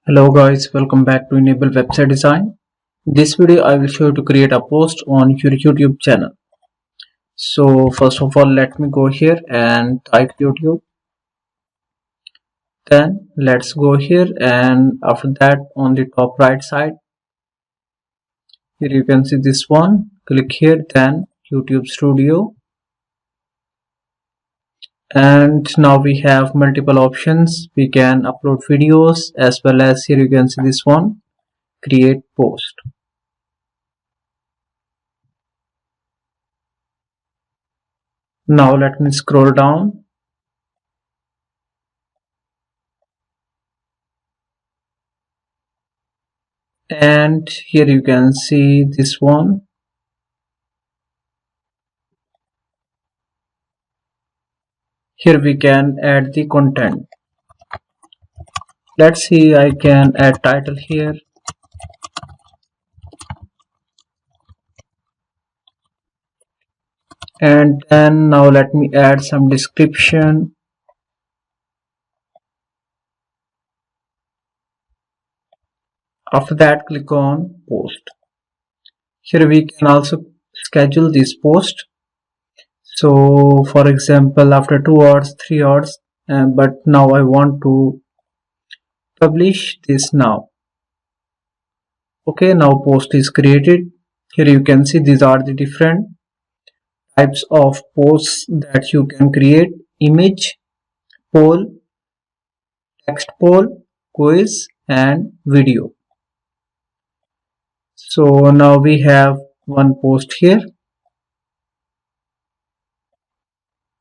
Hello guys, welcome back to Enable Website Design. In this video I will show you to create a post on your YouTube channel. So first of all, let me go here and type YouTube. Then let's go here, and after that on the top right side here you can see this one. Click here, then YouTube Studio, and now we have multiple options. We can upload videos, as well as here you can see this one, create post. Now let me scroll down, and here you can see this one. Here we can add the content. Let's see, I can add title here, and then now let me add some description. After that, click on post. Here we can also schedule this post. So for example, after 2 hours, 3 hours, but now I want to publish this now. Okay, now post is created. Here you can see these are the different types of posts that you can create: image, poll, text poll, quiz, and video. So now we have one post here.